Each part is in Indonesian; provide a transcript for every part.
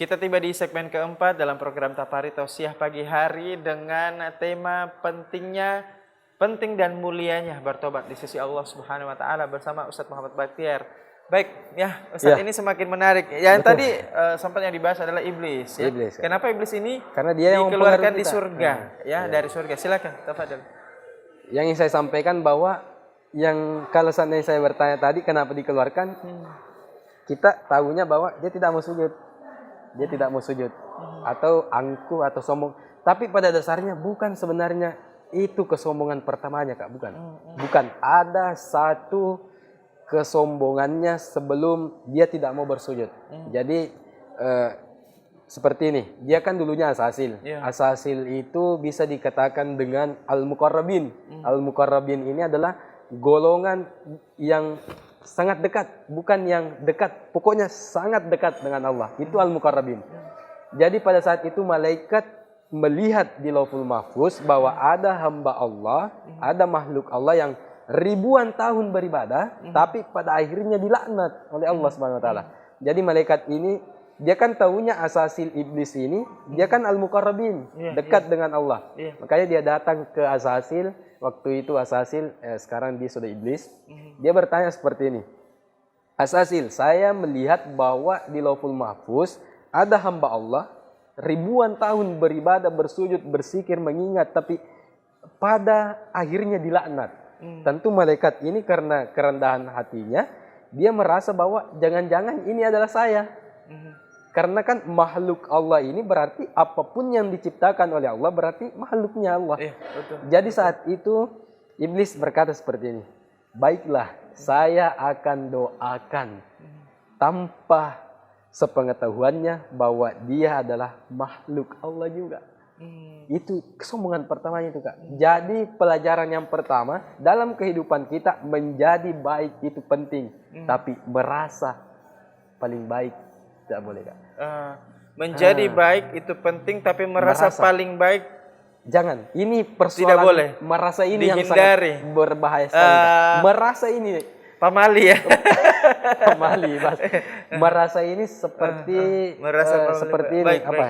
Kita tiba di segmen keempat dalam program Tapari Tausiah pagi hari dengan tema penting dan mulianya bertobat di sisi Allah Subhanahu wa taala bersama Ustadz Muhammad Baktiar. Baik, ya Ustadz, ini semakin menarik. Yang tadi sempat yang dibahas adalah iblis, ya. Iblis, kan? Kenapa iblis ini Karena dia yang dikeluarkan di kita. surga, dari surga. Silakan, tafadhol. Yang ingin saya sampaikan bahwa kalau seandainya saya bertanya tadi kenapa dikeluarkan, kita tahunya bahwa dia tidak mau sujud. Dia tidak mau sujud atau angkuh atau sombong. Tapi pada dasarnya bukan sebenarnya itu kesombongan pertamanya, Kak, bukan. Bukan, ada satu kesombongannya sebelum dia tidak mau bersujud. Jadi seperti ini, dia kan dulunya asasil. Asasil itu bisa dikatakan dengan al-muqarrabin. Al-muqarrabin ini adalah golongan yang sangat dekat, bukan yang dekat, pokoknya sangat dekat dengan Allah. Itu al-muqarrabin. Jadi pada saat itu malaikat melihat di Lauhul Mahfuz bahwa ada hamba Allah, ada makhluk Allah yang ribuan tahun beribadah, tapi pada akhirnya dilaknat oleh Allah Subhanahu wa taala. Jadi malaikat ini, dia kan tahunya asasil iblis ini, dia kan al-muqarrabin, dekat dengan Allah. Makanya dia datang ke asasil. Waktu itu asasil, sekarang dia sudah iblis. Dia bertanya seperti ini. Asasil, saya melihat bahwa di Lauhul Mahfuz ada hamba Allah ribuan tahun beribadah, bersujud, berzikir, mengingat, tapi pada akhirnya dilaknat. Tentu malaikat ini karena kerendahan hatinya, dia merasa bahwa jangan-jangan ini adalah saya. Karena kan makhluk Allah ini berarti apapun yang diciptakan oleh Allah berarti makhluknya Allah. Jadi saat itu iblis berkata seperti ini. Baiklah, saya akan doakan tanpa sepengetahuannya bahwa dia adalah makhluk Allah juga. Itu kesombongan pertamanya itu, Kak. Jadi pelajaran yang pertama dalam kehidupan kita, menjadi baik itu penting. Tapi merasa paling baik tidak boleh, Kak. Menjadi baik itu penting, tapi merasa paling baik jangan. Ini persoalan tidak boleh. Merasa ini dihindari. yang sangat berbahaya sekali. Merasa ini pamali ya. Pamali, Mas. Merasa ini seperti seperti ini apa?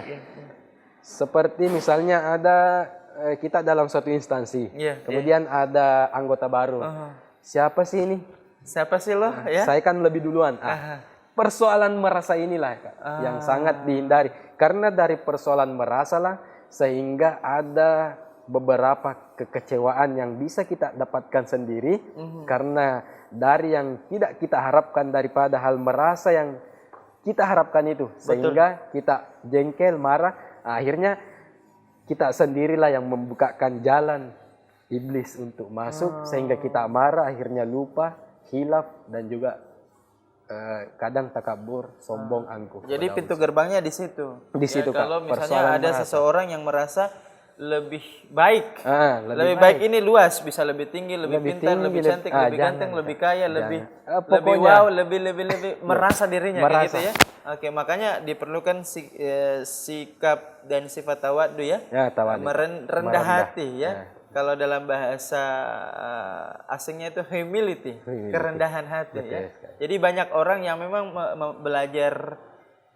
Seperti misalnya ada kita dalam suatu instansi. Kemudian ada anggota baru. Siapa sih ini? Siapa sih lo? Ya? Saya kan lebih duluan. Persoalan merasa inilah, Kak, yang sangat dihindari. Karena dari persoalan merasalah sehingga ada beberapa kekecewaan yang bisa kita dapatkan sendiri. Karena dari yang tidak kita harapkan daripada hal merasa yang kita harapkan itu. Sehingga kita jengkel, marah. Akhirnya kita sendirilah yang membukakan jalan iblis untuk masuk. Sehingga kita marah, akhirnya lupa, hilaf, dan juga kadang takabur, sombong, angkuh. Jadi pintu gerbangnya di situ. Di situ, Kak. Kalau misalnya ada seseorang yang merasa lebih baik, lebih baik ini luas, bisa lebih tinggi, lebih pintar, lebih cantik, lebih ganteng, lebih kaya, lebih wow, lebih merasa dirinya kayak gitu ya. Oke, makanya diperlukan sikap dan sifat tawadhu ya. Rendah hati ya. Kalau dalam bahasa asingnya itu humility, kerendahan hati. Ya. Jadi banyak orang yang memang belajar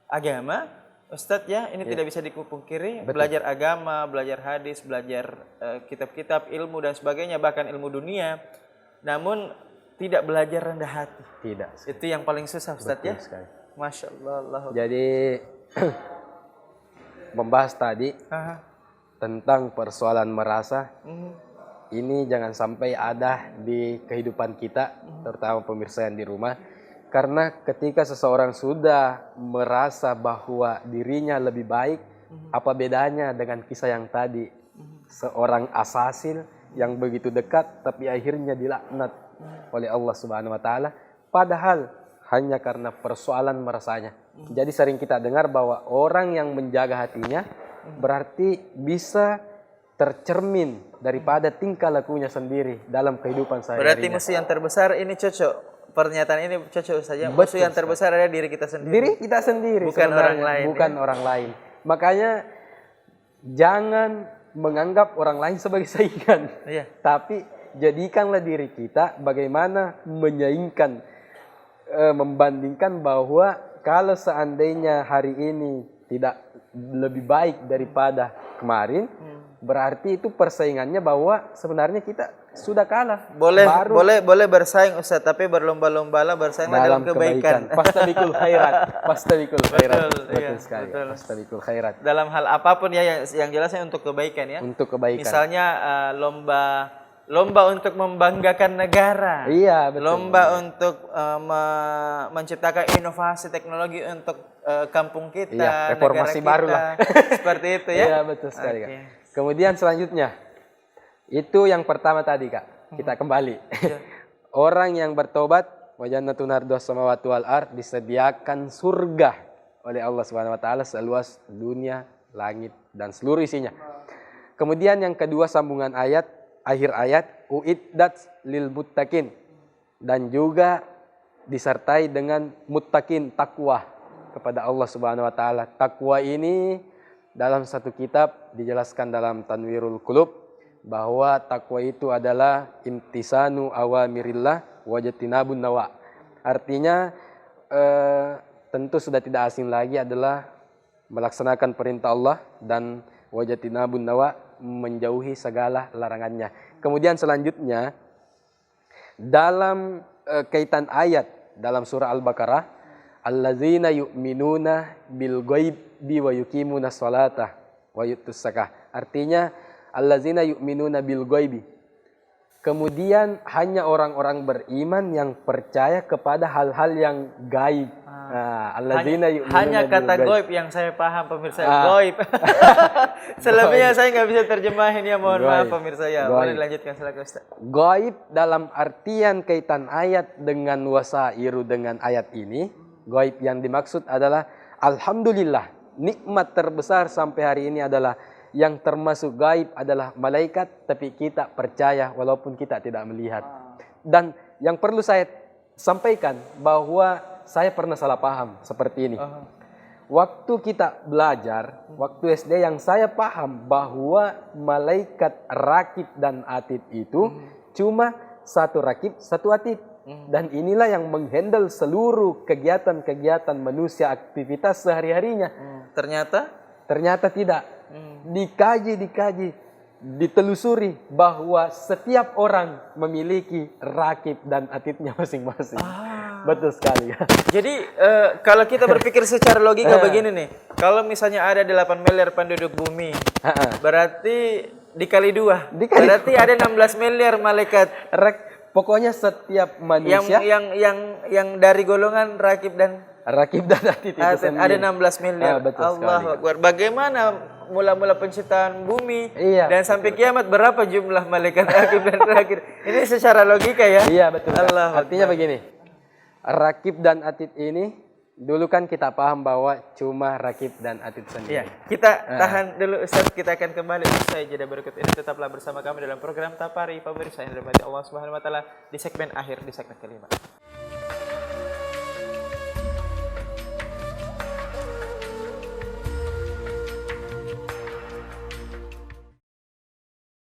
agama, Ustadz ya, ini tidak bisa dipungkiri. Belajar agama, belajar hadis, belajar kitab-kitab, ilmu dan sebagainya, bahkan ilmu dunia. Namun tidak belajar rendah hati. Tidak. Itu yang paling susah, Ustadz ya. Masya Allah. Jadi membahas tadi tentang persoalan merasa, ini jangan sampai ada di kehidupan kita, terutama pemirsa yang di rumah. Karena ketika seseorang sudah merasa bahwa dirinya lebih baik, apa bedanya dengan kisah yang tadi? Seorang asasil yang begitu dekat, tapi akhirnya dilaknat oleh Allah Subhanahu wa taala. Padahal hanya karena persoalan merasanya. Jadi sering kita dengar bahwa orang yang menjaga hatinya berarti bisa tercermin daripada tingkah lakunya sendiri dalam kehidupan sehari-harinya. Berarti musuh yang terbesar ini cocok. Pernyataan ini cocok saja. Musuh yang terbesar adalah diri kita sendiri. Diri kita sendiri. Bukan orang lain. Bukan orang lain. Makanya jangan menganggap orang lain sebagai saingan. Tapi jadikanlah diri kita bagaimana menyaingkan, membandingkan bahwa kalau seandainya hari ini tidak lebih baik daripada kemarin, berarti itu persaingannya bahwa sebenarnya kita sudah kalah. Boleh bersaing Ustaz, tapi berlomba-lombalah bersainglah dalam kebaikan. Fastabikul khairat. Betul sekali. betul. Fastabikul khairat. Dalam hal apapun ya, yang jelasnya untuk kebaikan ya. Untuk kebaikan. Misalnya lomba untuk membanggakan negara. Iya, betul. Lomba untuk menciptakan inovasi teknologi untuk kampung kita, iya, reformasi negara baru kita. lah. Seperti itu ya. Iya, betul sekali, Kak. Kemudian selanjutnya, itu yang pertama tadi, Kak. Kita kembali. Orang yang bertobat, wa jannatun ardhas samawati wal ard, disediakan surga oleh Allah Subhanahu wa taala seluas dunia, langit dan seluruh isinya. Kemudian yang kedua sambungan ayat, akhir ayat, uiddat lil muttaqin, dan juga disertai dengan muttaqin, takwa kepada Allah Subhanahu wa taala. Takwa ini dalam satu kitab dijelaskan dalam Tanwirul Qulub bahwa takwa itu adalah imtisanu awamirillah wajatinabun nawa. Artinya tentu sudah tidak asing lagi adalah melaksanakan perintah Allah dan wajatinabun nawa, menjauhi segala larangannya. Kemudian selanjutnya dalam kaitan ayat dalam surah Al-Baqarah, allazina yu'minuna bil ghaibi wa yuqimuna sholata wa yutuz zakah. Artinya allazina yu'minuna bil ghaibi. Kemudian hanya orang-orang beriman yang percaya kepada hal-hal yang gaib. Allazina yu'minuna hanya kata gaib yang saya paham pemirsa. Gaib. Selebihnya saya nggak bisa terjemahin ya, mohon maaf pemirsa ya. Boleh dilanjutkan silakan Ustaz. Gaib dalam artian kaitan ayat dengan wasairu dengan ayat ini, gaib yang dimaksud adalah alhamdulillah, nikmat terbesar sampai hari ini adalah yang termasuk gaib adalah malaikat, tapi kita percaya walaupun kita tidak melihat. Dan yang perlu saya sampaikan bahwa saya pernah salah paham seperti ini. Waktu kita belajar, waktu SD yang saya paham bahwa malaikat rakib dan atid itu cuma satu rakib, satu atid. Dan inilah yang menghandle seluruh kegiatan-kegiatan manusia, aktivitas sehari-harinya. Ternyata tidak. Dikaji, ditelusuri bahwa setiap orang memiliki rakib dan atidnya masing-masing. Betul sekali. Jadi kalau kita berpikir secara logika begini nih, kalau misalnya ada 8 miliar penduduk bumi, berarti dikali 2, berarti ada 16 miliar malaikat. Pokoknya setiap manusia yang dari golongan rakib dan atid itu ada 16 miliar. Allahu Akbar. Bagaimana mula-mula penciptaan bumi dan sampai betul. kiamat berapa jumlah malaikat rakib dan atid? Ini secara logika ya. Iya, betul. Artinya begini. Rakib dan atid ini dulu kan kita paham bahwa cuma rakib dan atid sendiri. Iya, kita tahan dulu Ustaz, kita akan kembali usai jeda berikut ini. Tetaplah bersama kami dalam program Tapari pemirsa yang dirahmati Allah Subhanahu wa taala di segmen akhir, di segmen kelima.